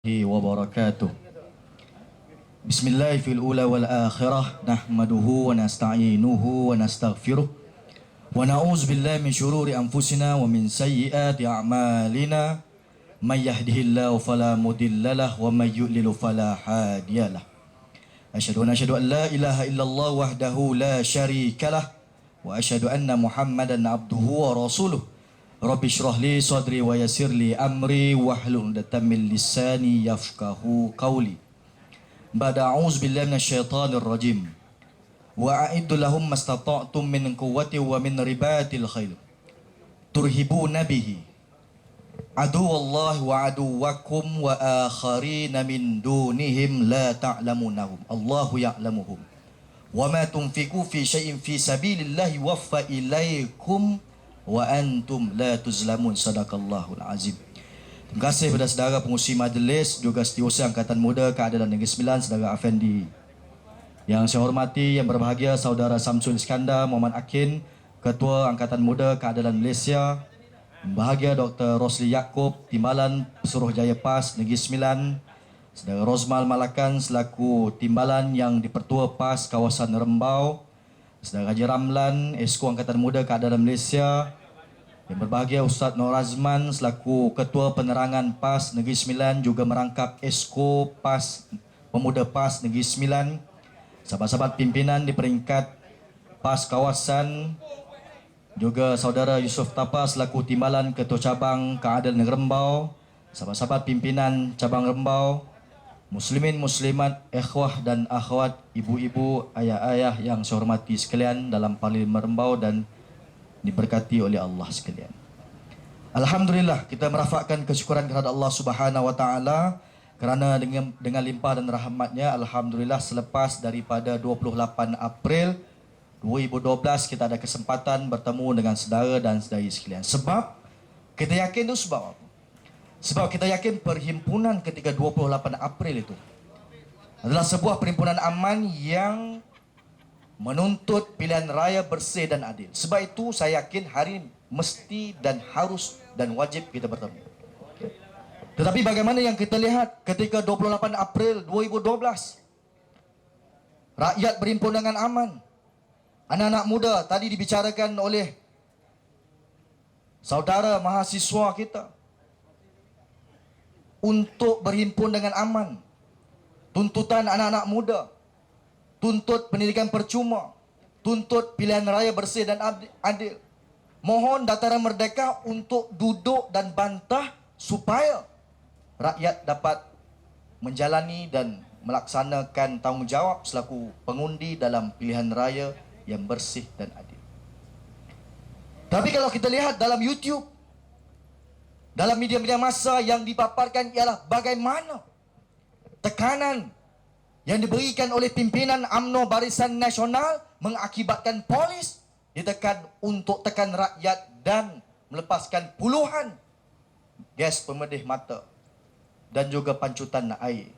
وبركاته بسم الله في الأولى والآخرة نحمده ونستعينه ونستغفره ونعوذ بالله من شرور أنفسنا ومن سيئات أعمالنا من يهده الله فلا مضل له ومن يضلل فلا هادي له أشهد أن لا إله إلا الله وحده لا شريك له وأشهد أن محمدا عبده ورسوله Rabbi syrah li sadri wa yassir li amri wahlul 'uqdatam min lisani yafqahu qawli. Ba'da a'udzu billahi minasyaitonir rajim. Wa a'iddu lahum mastata'tum min quwwati wa min ribatil khail. Turhibuna bihi aduwallahi wa aduwwakum wa akharina min dunihim la ta'lamunahum. Allahu ya'lamuhum. Wa ma tunfiqu fi syai'in fi sabilillahi waffa ilaikum wa antum la tuzlamun. Sadaqallahul azim. Terima kasih kepada saudara pengurusi majlis juga Setiausaha Angkatan Muda Keadilan Negeri Sembilan, saudara Afendi. Yang saya hormati, yang berbahagia saudara Samsul Iskandar Muhammad Akin, Ketua Angkatan Muda Keadilan Malaysia. Bahagia Dr. Rosli Yaakob, Timbalan Pesuruh Jaya PAS Negeri Sembilan. Saudara Rosmal Malakan selaku Timbalan yang dipertua PAS kawasan Rembau. Saudara Haji Ramlan, Esko Angkatan Muda Keadilan Malaysia. Yang berbahagia Ustaz Nur Azman selaku Ketua Penerangan PAS Negeri Sembilan, juga merangkap Esko PAS Pemuda PAS Negeri Sembilan. Sahabat-sahabat pimpinan di peringkat PAS kawasan, juga saudara Yusuf Tapa selaku Timbalan Ketua Cabang Keadilan Negeri Rembau. Sahabat-sahabat pimpinan Cabang Rembau, muslimin, muslimat, ikhwah dan akhwat, ibu-ibu, ayah-ayah yang saya hormati sekalian dalam Parlimen Rembau dan diberkati oleh Allah sekalian. Alhamdulillah, kita merafakkan kesyukuran kepada Allah Subhanahu wa taala kerana dengan limpah dan rahmatnya, alhamdulillah selepas daripada 28 April 2012 kita ada kesempatan bertemu dengan saudara dan saudari sekalian. Sebab kita yakin itu sebab apa? Sebab kita yakin perhimpunan ketika 28 April itu adalah sebuah perhimpunan aman yang menuntut pilihan raya bersih dan adil. Sebab itu saya yakin hari ini mesti dan harus dan wajib kita bertemu. Tetapi bagaimana yang kita lihat ketika 28 April 2012, rakyat berhimpun dengan aman. Anak-anak muda tadi dibicarakan oleh saudara mahasiswa kita untuk berhimpun dengan aman. Tuntutan anak-anak muda, tuntut pendidikan percuma, tuntut pilihan raya bersih dan adil. Mohon Dataran Merdeka untuk duduk dan bantah supaya rakyat dapat menjalani dan melaksanakan tanggungjawab selaku pengundi dalam pilihan raya yang bersih dan adil. Tapi kalau kita lihat dalam YouTube, dalam media-media massa yang dipaparkan ialah bagaimana tekanan yang diberikan oleh pimpinan UMNO Barisan Nasional mengakibatkan polis ditekan untuk tekan rakyat dan melepaskan puluhan gas pemedih mata dan juga pancutan air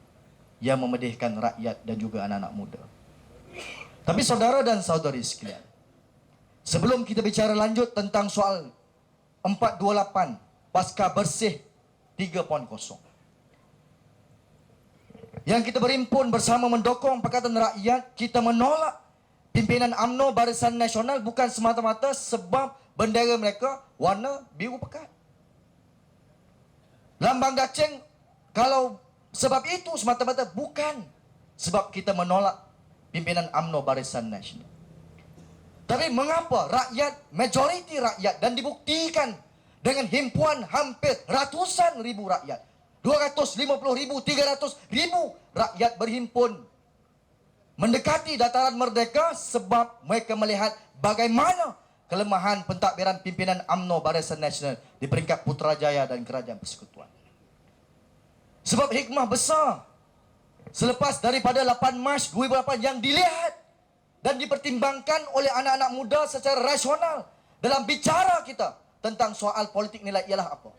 yang memedihkan rakyat dan juga anak-anak muda. Tapi saudara dan saudari sekalian, sebelum kita bicara lanjut tentang soal 428 Pasca Bersih 3.0, yang kita berhimpun bersama mendokong Pakatan Rakyat, kita menolak pimpinan UMNO Barisan Nasional bukan semata-mata sebab bendera mereka warna biru pekat, lambang gaceng. Kalau sebab itu semata-mata, bukan sebab kita menolak pimpinan UMNO Barisan Nasional. Tapi mengapa rakyat, majoriti rakyat, dan dibuktikan dengan himpuan hampir ratusan ribu rakyat, 250,000, 300,000 rakyat berhimpun mendekati Dataran Merdeka sebab mereka melihat bagaimana kelemahan pentadbiran pimpinan UMNO Barisan Nasional di peringkat Putrajaya dan Kerajaan Persekutuan. Sebab hikmah besar selepas daripada 8 Mac 2008 yang dilihat dan dipertimbangkan oleh anak-anak muda secara rasional dalam bicara kita tentang soal politik nilai ialah apa?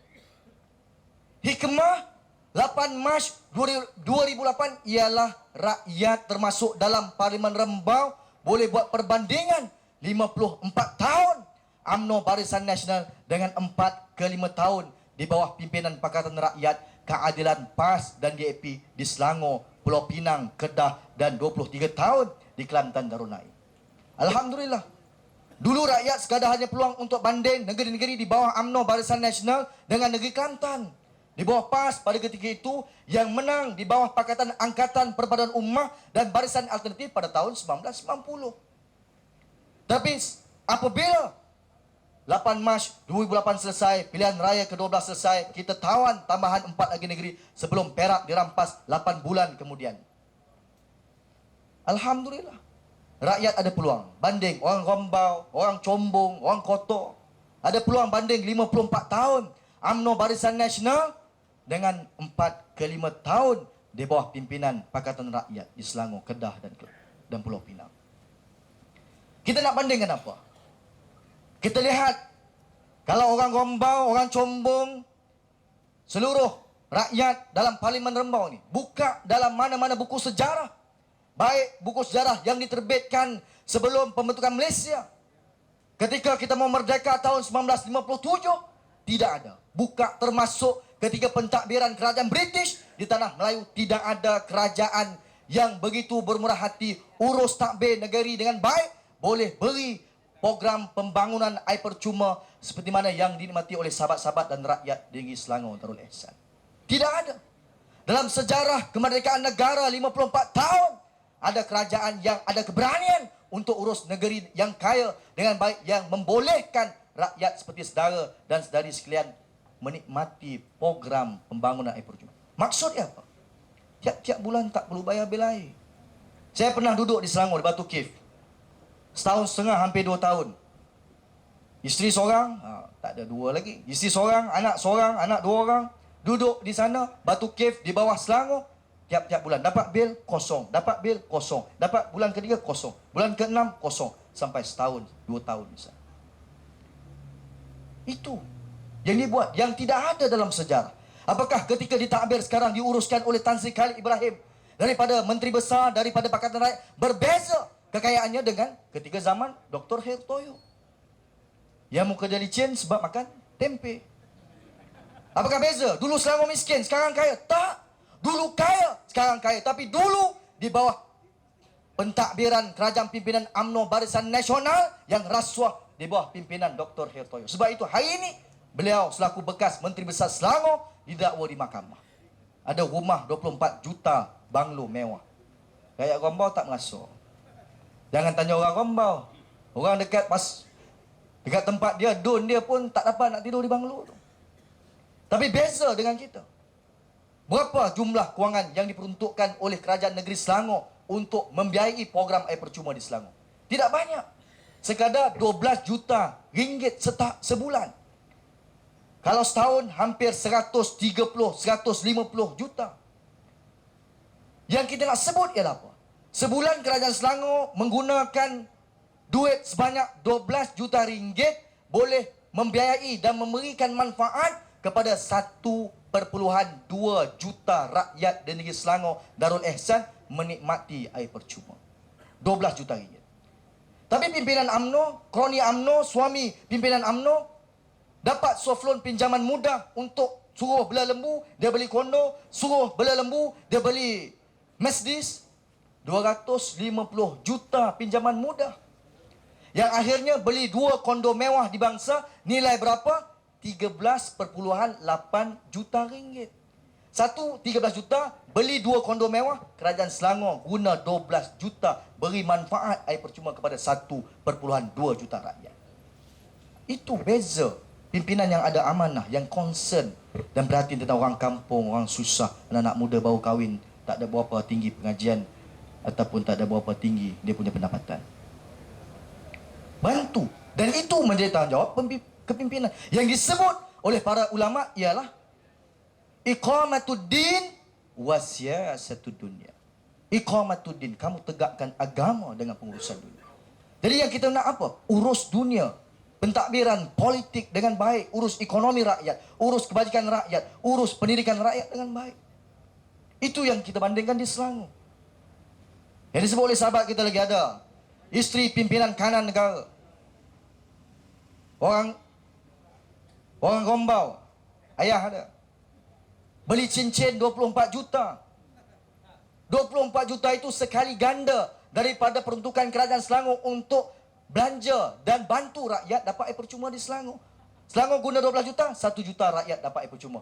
Hikmah 8 Mac 2008 ialah rakyat termasuk dalam Parlimen Rembau boleh buat perbandingan 54 tahun UMNO Barisan Nasional dengan 4 ke 5 tahun di bawah pimpinan Pakatan Rakyat keadilan PAS dan GAP di Selangor, Pulau Pinang, Kedah dan 23 tahun di Kelantan Darul Naim. Alhamdulillah. Dulu rakyat sekadar hanya peluang untuk banding negeri-negeri di bawah UMNO Barisan Nasional dengan negeri Kelantan. Di bawah PAS pada ketika itu yang menang di bawah Pakatan Angkatan Perpaduan Ummah dan Barisan Alternatif pada tahun 1990. Tapi apabila 8 Mac 2008 selesai, pilihan raya ke-12 selesai, kita tawan tambahan 4 lagi negeri sebelum Perak dirampas 8 bulan kemudian. Alhamdulillah. Rakyat ada peluang. Banding orang Gombau, orang Combong, orang Kotor. Ada peluang banding 54 tahun. UMNO Barisan Nasional dengan 4 ke 5 tahun di bawah pimpinan Pakatan Rakyat di Selangor, Kedah dan Pulau Pinang. Kita nak bandingkan apa? Kita lihat, kalau orang Gombau, orang Combong, seluruh rakyat dalam Parlimen Rembau ni, buka dalam mana-mana buku sejarah, baik buku sejarah yang diterbitkan sebelum pembentukan Malaysia, ketika kita mau merdeka tahun 1957, tidak ada. Buka termasuk ketika pentadbiran kerajaan British di tanah Melayu, tidak ada kerajaan yang begitu bermurah hati urus takbir negeri dengan baik, boleh beri program pembangunan air percuma seperti mana yang dinikmati oleh sahabat-sahabat dan rakyat di negeri Selangor Darul Ihsan. Tidak ada. Dalam sejarah kemerdekaan negara 54 tahun, ada kerajaan yang ada keberanian untuk urus negeri yang kaya dengan baik, yang membolehkan rakyat seperti saudara dan saudari sekalian menikmati program pembangunan air percuma. Maksudnya apa? Tiap-tiap bulan tak perlu bayar bil air. Saya pernah duduk di Selangor, di Batu Cave. Setahun setengah, hampir 2 tahun. Isteri seorang, tak ada 2 lagi. Isteri seorang, anak 2 orang. Duduk di sana, Batu Cave di bawah Selangor. Tiap-tiap bulan dapat bil kosong, dapat bil kosong, dapat bulan ke-3 kosong, bulan ke-6 kosong, sampai setahun, 2 tahun misalnya. Itu yang dibuat, yang tidak ada dalam sejarah. Apakah ketika ditakbir sekarang diuruskan oleh Tan Sri Khalid Ibrahim, daripada menteri besar, daripada Pakatan Rakyat, berbeza kekayaannya dengan ketika zaman Dr. Hertoyo yang muka dia licin sebab makan tempe. Apakah beza? Dulu Selangor miskin, sekarang kaya? Tak. Dulu kaya, sekarang kaya. Tapi dulu di bawah pentadbiran kerajaan pimpinan UMNO Barisan Nasional yang rasuah di bawah pimpinan Dr. Hertoyo. Sebab itu hari ini beliau selaku bekas Menteri Besar Selangor didakwa di mahkamah. Ada rumah 24 juta, banglo mewah. Rakyat Gombau tak merasa. Jangan tanya orang Gombau. Orang dekat tempat dia, don dia pun tak dapat nak tidur di banglo tu. Tapi beza dengan kita. Berapa jumlah kewangan yang diperuntukkan oleh kerajaan negeri Selangor untuk membiayai program air percuma di Selangor? Tidak banyak. Sekadar 12 juta ringgit sebulan. Kalau setahun hampir 150 juta. Yang kita nak sebut ialah apa? Sebulan kerajaan Selangor menggunakan duit sebanyak 12 juta ringgit boleh membiayai dan memberikan manfaat kepada 1.2 juta rakyat di negeri Selangor Darul Ihsan menikmati air percuma. 12 juta ringgit. Tapi pimpinan UMNO, kroni UMNO, suami pimpinan UMNO dapat soft loan pinjaman mudah untuk suruh bela lembu, dia beli kondo, suruh bela lembu, dia beli Mercedes. 250 juta pinjaman mudah. Yang akhirnya beli 2 kondo mewah di bangsa, nilai berapa? 13.8 juta ringgit. Satu 13 juta, beli 2 kondo mewah, kerajaan Selangor guna 12 juta beri manfaat air percuma kepada 1.2 juta rakyat. Itu beza pimpinan yang ada amanah, yang concern dan perhatian tentang orang kampung, orang susah, anak-anak muda baru kahwin, tak ada berapa tinggi pengajian ataupun tak ada berapa tinggi dia punya pendapatan. Bantu. Dan itu menjadi tanggungjawab kepimpinan. Yang disebut oleh para ulama ialah iqamatuddin wa siyasatud dunya. Iqamatuddin, kamu tegakkan agama dengan pengurusan dunia. Jadi yang kita nak apa? Urus dunia, pentadbiran politik dengan baik, urus ekonomi rakyat, urus kebajikan rakyat, urus pendidikan rakyat dengan baik. Itu yang kita bandingkan di Selangor. Yang disebut oleh sahabat kita lagi ada isteri pimpinan kanan negara, orang Gombau, ayah ada, Beli cincin 24 juta. 24 juta itu sekali ganda daripada peruntukan kerajaan Selangor untuk belanja dan bantu rakyat dapat air percuma di Selangor. Selangor guna 12 juta, 1 juta rakyat dapat air percuma.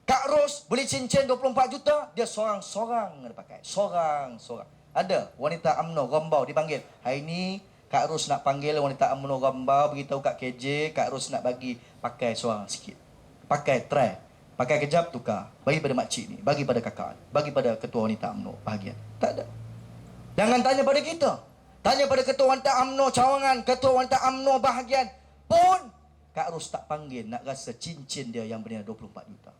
Kak Ros beli cincin 24 juta, dia sorang-sorang dia pakai. Sorang-sorang. Ada wanita UMNO Gombau dipanggil. Hari ni Kak Ros nak panggil wanita UMNO Gombau, beritahu Kak KJ, Kak Ros nak bagi pakai sorang sikit. Pakai try. Pakai kejap tukar. Bagi pada makcik ni, bagi pada kakak, bagi pada ketua wanita UMNO bahagian. Tak ada. Jangan tanya pada kita. Tanya pada ketua wanita UMNO Cawangan, ketua wanita UMNO bahagian pun Kak Ros tak panggil, nak rasa cincin dia yang bernilai 24 juta.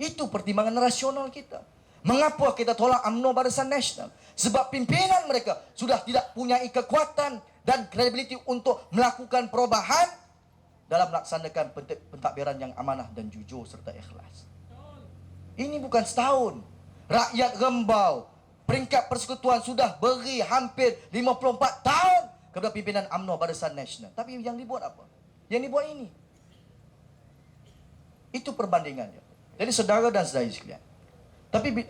Itu pertimbangan rasional kita. Mengapa kita tolak UMNO Barisan Nasional? Sebab pimpinan mereka sudah tidak punya kekuatan dan kredibiliti untuk melakukan perubahan dalam melaksanakan pentadbiran yang amanah dan jujur serta ikhlas. Ini bukan setahun. Rakyat Rembau, peringkat persekutuan sudah beri hampir 54 tahun kepada pimpinan UMNO Barisan Nasional. Tapi yang dibuat apa? Yang dibuat ini. Itu perbandingannya. Jadi saudara dan saudari sekalian, tapi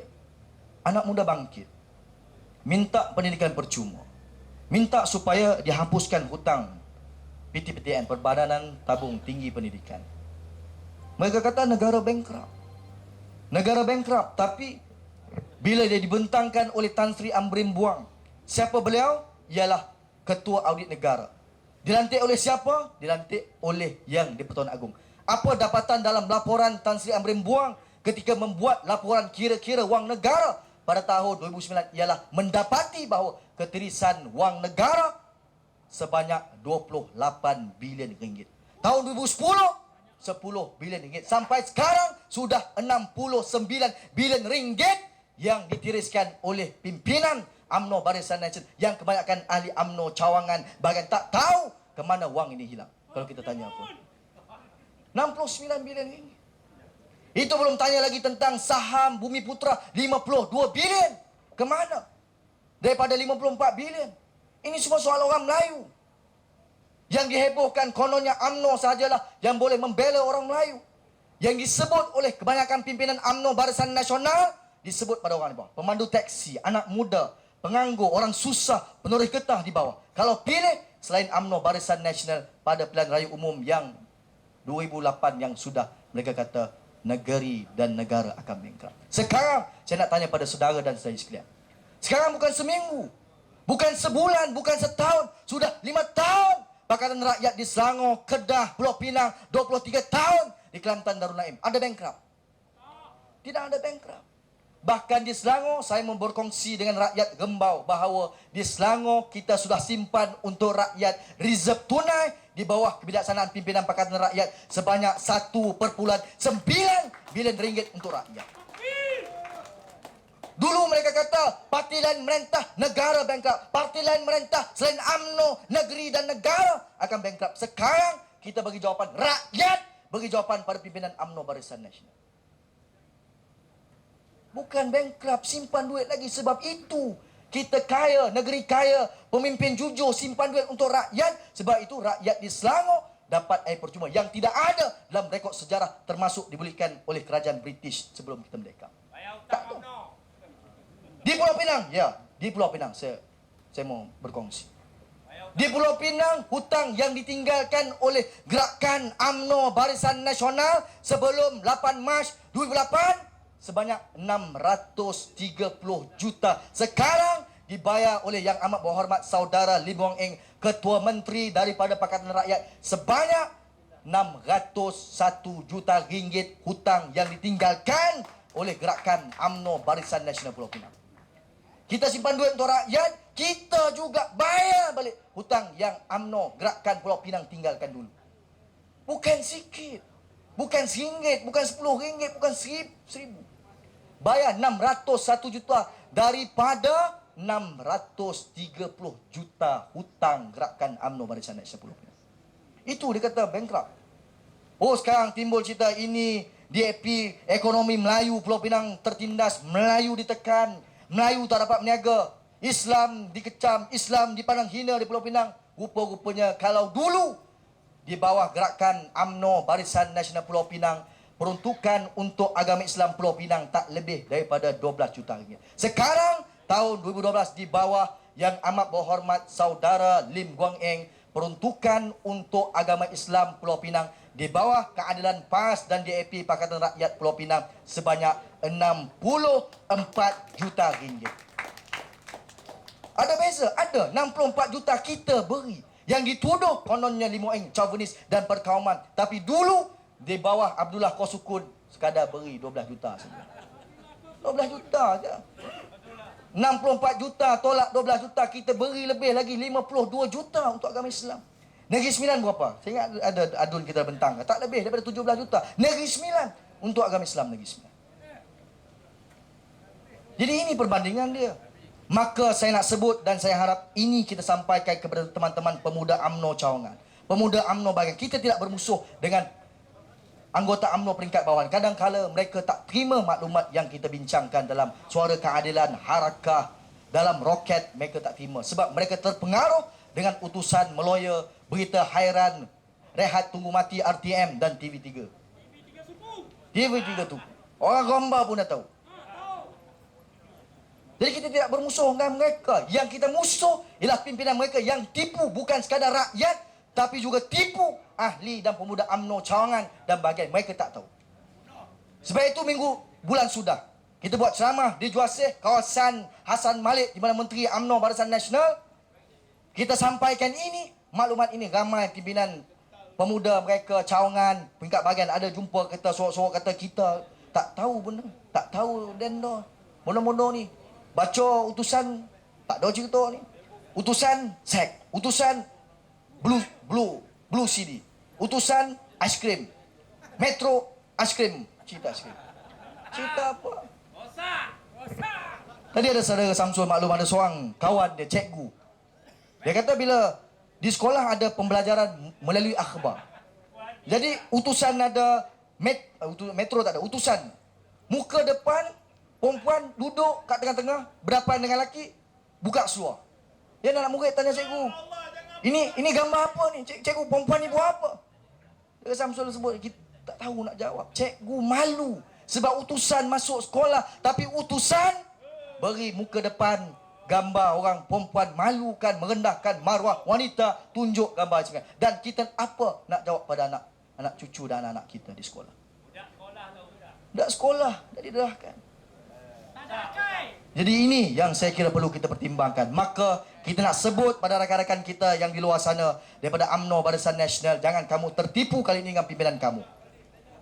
anak muda bangkit, minta pendidikan percuma, minta supaya dihapuskan hutang PTPTN, Perbadanan Tabung Tinggi Pendidikan. Mereka kata negara bankrupt. Negara bankrupt, tapi bila dia dibentangkan oleh Tan Sri Amrin Buang, siapa beliau? Ialah Ketua Audit Negara. Dilantik oleh siapa? Dilantik oleh Yang di-Pertuan Agong. Apa dapatan dalam laporan Tan Sri Amrin Buang ketika membuat laporan kira-kira wang negara pada tahun 2009 ialah mendapati bahawa ketirisan wang negara sebanyak 28 bilion ringgit. Tahun 2010, 10 bilion ringgit. Sampai sekarang sudah 69 bilion ringgit yang ditiriskan oleh pimpinan UMNO Barisan Nasional yang kebanyakan ahli UMNO Cawangan bahkan tak tahu ke mana wang ini hilang. Kalau kita tanya apa? 69 bilion ringgit. Itu belum tanya lagi tentang saham Bumi Putra 52 bilion. Kemana? Daripada 54 bilion. Ini semua soal orang Melayu. Yang dihebohkan kononnya UMNO sahajalah yang boleh membela orang Melayu. Yang disebut oleh kebanyakan pimpinan UMNO Barisan Nasional disebut pada orang di bawah. Pemandu teksi, anak muda, penganggur, orang susah, penoreh getah di bawah. Kalau pilih selain UMNO Barisan Nasional pada pilihan raya umum yang 2008 yang sudah mereka kata negeri dan negara akan bankrupt. Sekarang saya nak tanya pada saudara dan saudari sekalian. Sekarang bukan seminggu, bukan sebulan, bukan setahun, sudah 5 tahun Pakatan Rakyat di Selangor, Kedah, Pulau Pinang, 23 tahun di Kelantan Darul Naim. Ada bankrupt? Tidak ada bankrupt. Bahkan di Selangor, saya berkongsi dengan rakyat Rembau bahawa di Selangor kita sudah simpan untuk rakyat reserve tunai di bawah kebijaksanaan pimpinan Pakatan Rakyat sebanyak 1.9 bilion ringgit untuk rakyat. Dulu mereka kata parti lain merentah, negara bankrupt. Parti lain merentah selain UMNO, negeri dan negara akan bankrupt. Sekarang kita bagi jawapan, rakyat bagi jawapan pada pimpinan UMNO Barisan Nasional. Bukan bankrupt, simpan duit lagi. Sebab itu kita kaya, negeri kaya, pemimpin jujur, simpan duit untuk rakyat. Sebab itu rakyat di Selangor dapat air percuma yang tidak ada dalam rekod sejarah, termasuk diberikan oleh kerajaan British sebelum kita merdeka. Tak tahu. Di Pulau Pinang, ya, di Pulau Pinang saya mau berkongsi. Di Pulau Pinang, hutang yang ditinggalkan oleh gerakan UMNO Barisan Nasional sebelum 8 Mac 2008 sebanyak 630 juta. Sekarang dibayar oleh Yang Amat Berhormat Saudara Lim Wong Eng, Ketua Menteri daripada Pakatan Rakyat, sebanyak 601 juta ringgit hutang yang ditinggalkan oleh gerakan UMNO Barisan Nasional Pulau Pinang. Kita simpan duit untuk rakyat, kita juga bayar balik hutang yang UMNO gerakan Pulau Pinang tinggalkan dulu. Bukan sikit, bukan RM1, bukan RM10, bukan RM1,000. Bayar 601 juta daripada 630 juta hutang gerakan UMNO Barisan Nasional Pulau Pinang. Itu dia kata bankrupt. Oh, sekarang timbul cerita ini DAP ekonomi Melayu Pulau Pinang tertindas, Melayu ditekan, Melayu tak dapat berniaga, Islam dikecam, Islam dipandang hina di Pulau Pinang. Rupa-rupanya kalau dulu di bawah gerakan UMNO Barisan Nasional Pulau Pinang, peruntukan untuk agama Islam Pulau Pinang tak lebih daripada 12 juta ringgit. Sekarang tahun 2012 di bawah Yang Amat Berhormat Saudara Lim Guang Eng, peruntukan untuk agama Islam Pulau Pinang di bawah Keadilan PAS dan DAP Pakatan Rakyat Pulau Pinang sebanyak 64 juta ringgit. Ada beza? Ada. 64 juta kita beri. Yang dituduh kononnya Lim Guang Eng chauvinis dan perkauman. Tapi dulu di bawah Abdullah Kosukun sekadar beri 12 juta saja. 12 juta saja. 64 juta tolak 12 juta, kita beri lebih lagi 52 juta untuk agama Islam. Negeri Sembilan berapa? Saya ingat ada adun kita bentang, tak lebih daripada 17 juta. Negeri Sembilan untuk agama Islam Negeri Sembilan. Jadi ini perbandingan dia. Maka saya nak sebut dan saya harap ini kita sampaikan kepada teman-teman pemuda UMNO Cawangan. Pemuda UMNO bahagian kita tidak bermusuh dengan anggota UMNO peringkat bawah. Kadang-kala mereka tak terima maklumat yang kita bincangkan dalam Suara Keadilan, Harakah, dalam Roket, mereka tak terima. Sebab mereka terpengaruh dengan utusan meloya, Berita Hairan, Rehat Tunggu Mati RTM dan TV3. TV3 tu. Orang Gombak pun dah tahu. Jadi kita tidak bermusuh dengan mereka. Yang kita musuh ialah pimpinan mereka yang tipu bukan sekadar rakyat, tapi juga tipu ahli dan pemuda UMNO Cawangan dan bahagian mereka tak tahu. Sebab itu bulan sudah kita buat ceramah di Juaseh, kawasan Hasan Malik, di mana Menteri UMNO Barisan Nasional. Kita sampaikan ini, maklumat ini, ramai pimpinan pemuda mereka Cawangan peringkat bahagian ada jumpa, kata sorok-sorok, kata kita tak tahu benda, tak tahu denda. Mono-mono ni baca utusan tak ada cerita ni. Utusan sek, utusan Blue CD, utusan aiskrim, Metro aiskrim, cerita aiskrim. Cerita apa? Tadi ada saudara Samsul maklum, ada seorang kawan dia, cikgu. Dia kata bila di sekolah ada pembelajaran melalui akhbar. Jadi utusan ada Metro tak ada, utusan muka depan perempuan duduk kat tengah-tengah berhadapan dengan lelaki, buka seluar. Dia nak murid tanya cikgu, Ini gambar apa ni? Cikgu, perempuan ni buat apa? Dia Samsul sebut, kita tak tahu nak jawab. Cikgu malu sebab utusan masuk sekolah, tapi utusan beri muka depan gambar orang perempuan, malukan, merendahkan maruah wanita, tunjuk gambar macam. Dan kita apa nak jawab pada anak cucu dan anak-anak kita di sekolah? Budak sekolah dah didedahkan. Jadi ini yang saya kira perlu kita pertimbangkan. Maka kita nak sebut pada rakan-rakan kita yang di luar sana daripada UMNO Barisan Nasional, jangan kamu tertipu kali ini dengan pimpinan kamu.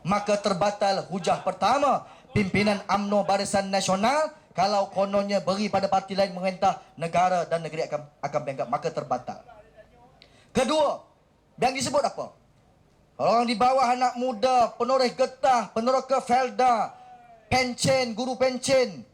Maka terbatal hujah pertama, pimpinan UMNO Barisan Nasional kalau kononnya beri pada parti lain memerintah negara dan negeri akan bangkit, maka terbatal. Kedua, yang disebut apa? Orang di bawah, anak muda, penoreh getah, peneroka Felda, pencen, guru pencen,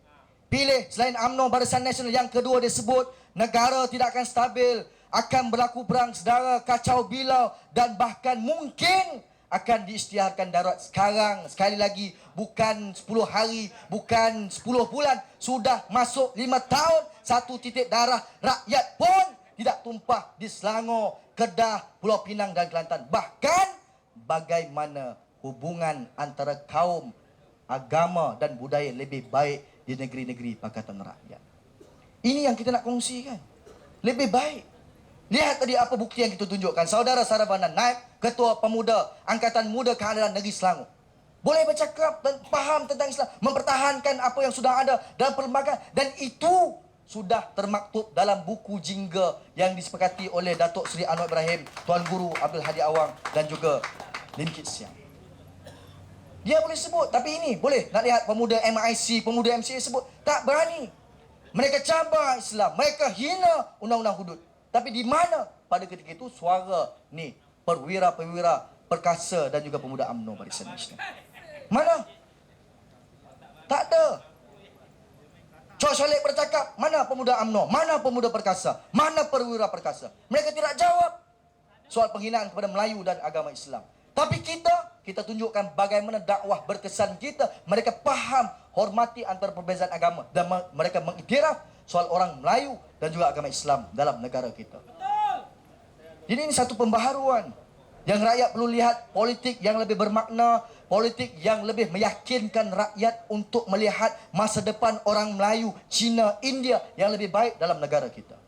pilih selain UMNO Barisan Nasional. Yang kedua disebut negara tidak akan stabil, akan berlaku perang sedara, kacau bilau dan bahkan mungkin akan diisytiharkan darurat. Sekarang sekali lagi bukan 10 hari, bukan 10 bulan, sudah masuk 5 tahun, satu titik darah rakyat pun tidak tumpah di Selangor, Kedah, Pulau Pinang dan Kelantan. Bahkan bagaimana hubungan antara kaum, agama dan budaya lebih baik di negeri-negeri Pakatan Rakyat. Ini yang kita nak kongsikan. Lebih baik. Lihat tadi apa bukti yang kita tunjukkan. Saudara Saravanan Naib, Ketua Pemuda Angkatan Muda Keadilan Negeri Selangor, boleh bercakap dan faham tentang Islam, mempertahankan apa yang sudah ada dalam perlembagaan, dan itu sudah termaktub dalam buku jingga yang disepakati oleh Datuk Seri Anwar Ibrahim, Tuan Guru Abdul Hadi Awang dan juga Lim Kit Siang. Dia boleh sebut, tapi ini boleh nak lihat pemuda MIC, pemuda MCA sebut, tak berani. Mereka cabar Islam, mereka hina undang-undang hudud. Tapi di mana pada ketika itu suara ni perwira-perwira perkasa dan juga pemuda UMNO Barisan Nasional? Mana? Tak ada. George Halek bercakap, mana pemuda UMNO? Mana pemuda perkasa? Mana perwira perkasa? Mereka tidak jawab soal penghinaan kepada Melayu dan agama Islam. Tapi kita tunjukkan bagaimana dakwah berkesan kita. Mereka faham, hormati antara perbezaan agama, dan mereka mengiktiraf soal orang Melayu dan juga agama Islam dalam negara kita. Jadi ini satu pembaharuan. Yang rakyat perlu lihat politik yang lebih bermakna, politik yang lebih meyakinkan rakyat untuk melihat masa depan orang Melayu, Cina, India yang lebih baik dalam negara kita.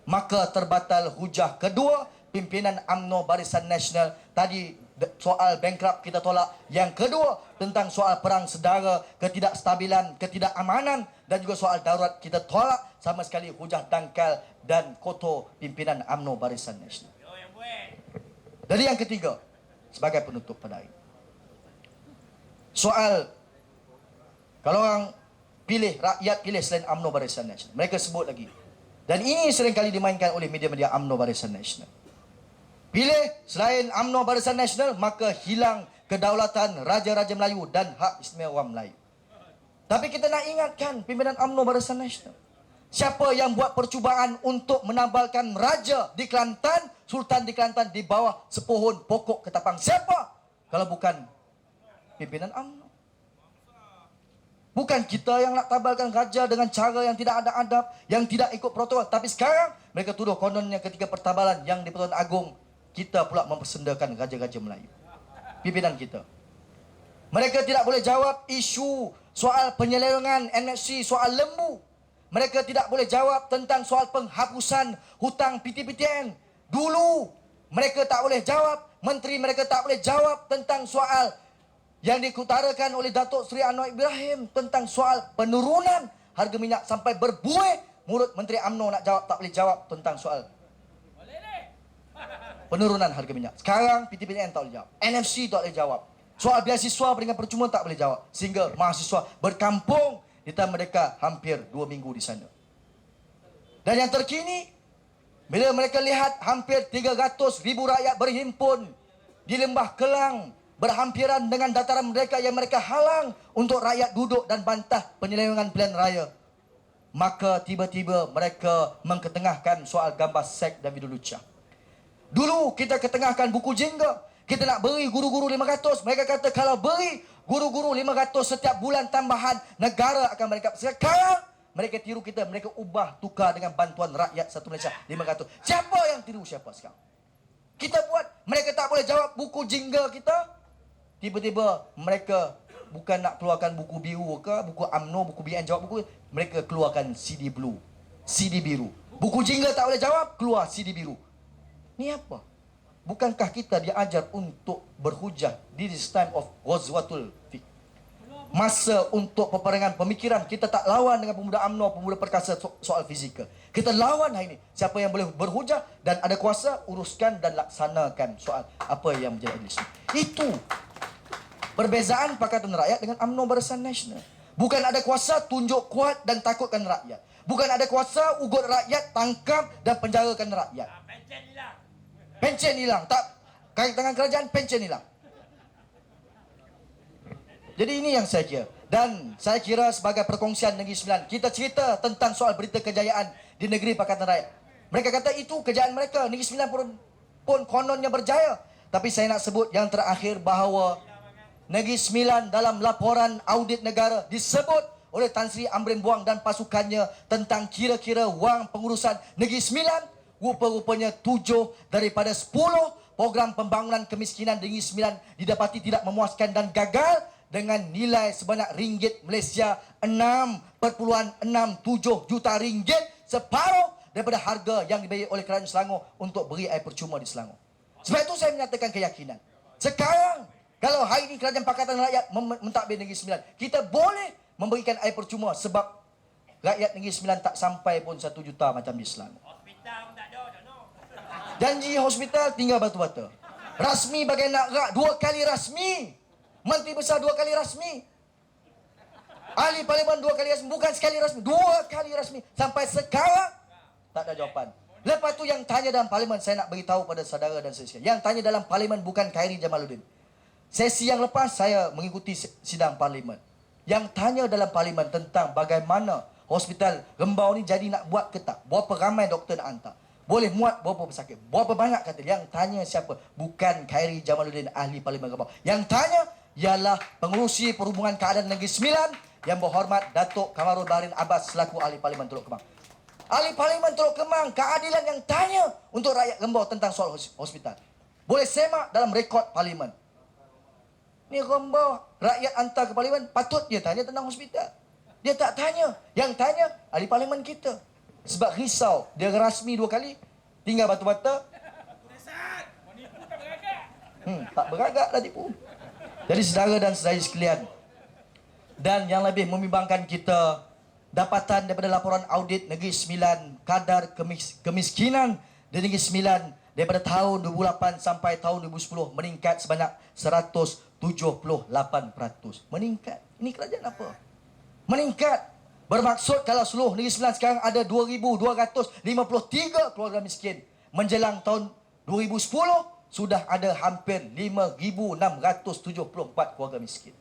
Maka terbatal hujah kedua, pimpinan UMNO Barisan Nasional. Tadi soal bankrupt kita tolak. Yang kedua tentang soal perang sedara, ketidakstabilan, ketidakamanan dan juga soal darurat kita tolak sama sekali hujah dangkal dan kotor pimpinan UMNO Barisan Nasional. Jadi yang ketiga, sebagai penutup pada hari, soal kalau orang pilih, rakyat pilih selain UMNO Barisan Nasional, mereka sebut lagi, dan ini seringkali dimainkan oleh media-media UMNO Barisan Nasional, pilih selain UMNO Barisan Nasional, maka hilang kedaulatan Raja-Raja Melayu dan hak istimewa Melayu. Tapi kita nak ingatkan pimpinan UMNO Barisan Nasional, siapa yang buat percubaan untuk menambalkan raja di Kelantan, sultan di Kelantan di bawah sepohon pokok ketapang? Siapa kalau bukan pimpinan UMNO? Bukan kita yang nak tabalkan raja dengan cara yang tidak ada adab, yang tidak ikut protokol. Tapi sekarang mereka tuduh kononnya ketika pertabalan yang di Pertuan Agong, kita pula mempersendakan raja-raja Melayu. Pimpinan kita, mereka tidak boleh jawab isu soal penyelewengan NSC, soal lembu. Mereka tidak boleh jawab tentang soal penghapusan hutang PTPTN. Dulu mereka tak boleh jawab, menteri mereka tak boleh jawab tentang soal yang diutarakan oleh Datuk Seri Anwar Ibrahim tentang soal penurunan harga minyak sampai berbuih. Mulut Menteri UMNO nak jawab, tak boleh jawab tentang soal penurunan harga minyak. Sekarang PTPTN tak boleh jawab, NFC tak boleh jawab, soal beasiswa peringkat percuma tak boleh jawab, sehingga mahasiswa berkampung di tanah mereka hampir 2 minggu di sana. Dan yang terkini, bila mereka lihat hampir 300,000 rakyat berhimpun di Lembah Kelang, berhampiran dengan dataran mereka yang mereka halang untuk rakyat duduk dan bantah penyelewengan pilihan raya, maka tiba-tiba mereka mengketengahkan soal gambar seks dan video lucah. Dulu kita ketengahkan buku jingga, kita nak beri guru-guru 500. Mereka kata kalau beri guru-guru 500 setiap bulan tambahan, negara akan mereka. Sekarang mereka tiru kita, mereka ubah tukar dengan bantuan rakyat satu Malaysia 500. Siapa yang tiru siapa sekarang? Kita buat, mereka tak boleh jawab buku jingga kita. Tiba-tiba mereka bukan nak keluarkan buku biru ke, buku UMNO, buku BN jawab buku, mereka keluarkan CD blue, CD biru. Buku jingga tak boleh jawab, keluar CD biru. Ni apa? Bukankah kita diajar untuk berhujah? This is time of Ghazwatul Fiqh. Masa untuk peperangan pemikiran. Kita tak lawan dengan pemuda UMNO, pemuda perkasa soal fizikal. Kita lawan hari ini. Siapa yang boleh berhujah dan ada kuasa, uruskan dan laksanakan soal apa yang menjadi adil. Itu perbezaan Pakatan Rakyat dengan UMNO Barisan Nasional. Bukan ada kuasa, tunjuk kuat dan takutkan rakyat. Bukan ada kuasa, ugut rakyat, tangkap dan penjarakan rakyat. Pencen hilang. Tak, kait tangan kerajaan, pencen hilang. Jadi ini yang saya kira. Dan saya kira sebagai perkongsian Negeri Sembilan, kita cerita tentang soal berita kejayaan di negeri Pakatan Rakyat. Mereka kata itu kejayaan mereka. Negeri Sembilan pun kononnya berjaya. Tapi saya nak sebut yang terakhir bahawa Negeri Sembilan dalam laporan audit negara disebut oleh Tan Sri Amrin Buang dan pasukannya tentang kira-kira wang pengurusan Negeri Sembilan. Rupa-rupanya 7 daripada 10 program pembangunan kemiskinan di Negeri Sembilan didapati tidak memuaskan dan gagal dengan nilai sebanyak ringgit Malaysia 6.67 juta ringgit, separuh daripada harga yang dibayar oleh kerajaan Selangor untuk beri air percuma di Selangor. Sebab itu saya menyatakan keyakinan. Sekarang, kalau hari ini Kerajaan Pakatan Rakyat mentadbir Negeri Sembilan, kita boleh memberikan air percuma sebab rakyat Negeri Sembilan tak sampai pun 1 juta macam di Selangor. Janji hospital tinggal batu-bata. Rasmi bagai nak rak, 2 kali rasmi. Menteri Besar 2 kali rasmi. Ahli Parlimen 2 kali rasmi. Bukan sekali rasmi, 2 kali rasmi. Sampai sekarang tak ada jawapan. Lepas tu yang tanya dalam Parlimen, saya nak beritahu pada saudara dan saudara, yang tanya dalam Parlimen bukan Khairi Jamaluddin. Sesi yang lepas saya mengikuti sidang Parlimen. Yang tanya dalam Parlimen tentang bagaimana hospital Rembau ni jadi nak buat ke tak, berapa ramai doktor nak hantar, boleh muat berapa pesakit, berapa banyak kata. Yang tanya siapa? Bukan Khairi Jamaluddin, ahli Parlimen Rembau. Yang tanya ialah pengurusi perhubungan keadaan Negeri Sembilan yang berhormat Datuk Kamarul Bahrin Abbas selaku ahli Parlimen Teluk Kemang. Ahli Parlimen Teluk Kemang, keadilan yang tanya untuk rakyat Rembau tentang soal hospital. boleh semak dalam rekod parlimen. Ni romba rakyat hantar ke parlimen, patut dia tanya tentang hospital. Dia tak tanya. Yang tanya ahli parlimen kita. Sebab risau, dia rasmi 2 kali, tinggal batu-bata. Tak beragak dah tipu. Jadi saudara dan saudari sekalian, dan yang lebih membimbangkan kita, dapatan daripada laporan audit Negeri Sembilan, kadar kemiskinan di Negeri Sembilan daripada tahun 2008 sampai tahun 2010 meningkat sebanyak 178%. Meningkat. Ini kerajaan apa? Meningkat. Bermaksud kalau seluruh Negeri Sembilan sekarang ada 2,253 keluarga miskin. Menjelang tahun 2010 sudah ada hampir 5,674 keluarga miskin.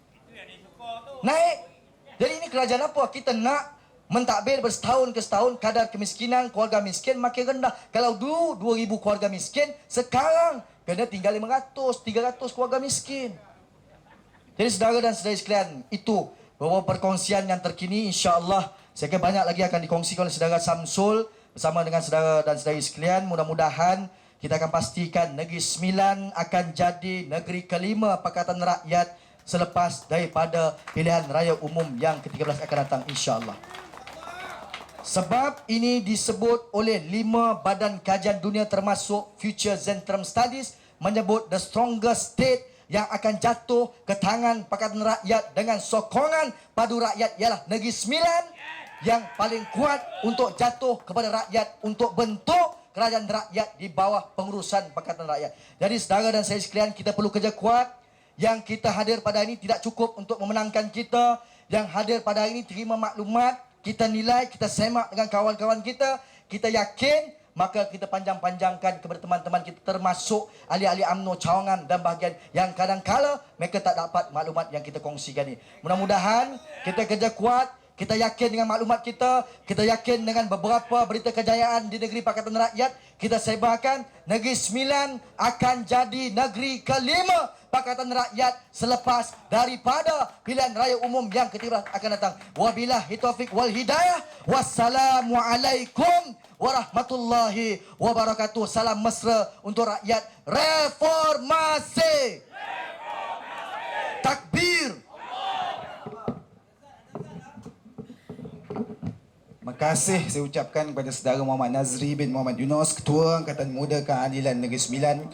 Naik. Jadi ini kerajaan apa? Kita nak mentadbir bersetahun ke setahun kadar kemiskinan keluarga miskin makin rendah. Kalau dulu 2,000 keluarga miskin, sekarang kena tinggal 500, 300 keluarga miskin. Jadi saudara dan saudari sekalian, itu beberapa perkongsian yang terkini. InsyaAllah saya kira banyak lagi akan dikongsikan oleh saudara Samsul bersama dengan saudara dan saudari sekalian. Mudah-mudahan kita akan pastikan Negeri Sembilan akan jadi negeri kelima Pakatan Rakyat selepas daripada pilihan raya umum yang ke-13 akan datang, insya-Allah. Sebab ini disebut oleh 5 badan kajian dunia termasuk Future Zentrum Studies menyebut the strongest state yang akan jatuh ke tangan Pakatan Rakyat dengan sokongan padu rakyat ialah Negeri Sembilan yang paling kuat untuk jatuh kepada rakyat untuk bentuk kerajaan rakyat di bawah pengurusan Pakatan Rakyat. Jadi saudara dan saya sekalian, kita perlu kerja kuat. Yang kita hadir pada hari ini tidak cukup untuk memenangkan kita. Yang hadir pada hari ini terima maklumat, kita nilai, kita semak dengan kawan-kawan kita. Kita yakin, maka kita panjang-panjangkan kepada teman-teman kita termasuk ahli-ahli UMNO cawangan dan bahagian yang kadang-kala mereka tak dapat maklumat yang kita kongsikan ini. Mudah-mudahan kita kerja kuat. Kita yakin dengan maklumat kita yakin dengan beberapa berita kejayaan di negeri Pakatan Rakyat, kita sebarkan Negeri Sembilan akan jadi negeri kelima Pakatan Rakyat selepas daripada pilihan raya umum yang ke-13 akan datang. Wabillahi taufiq wal hidayah. Wassalamualaikum warahmatullahi wabarakatuh. Salam mesra untuk rakyat. Reformasi. Takbir. Terima kasih saya ucapkan kepada saudara Muhammad Nazri bin Muhammad Yunus, Ketua Angkatan Muda Keadilan Negeri Sembilan.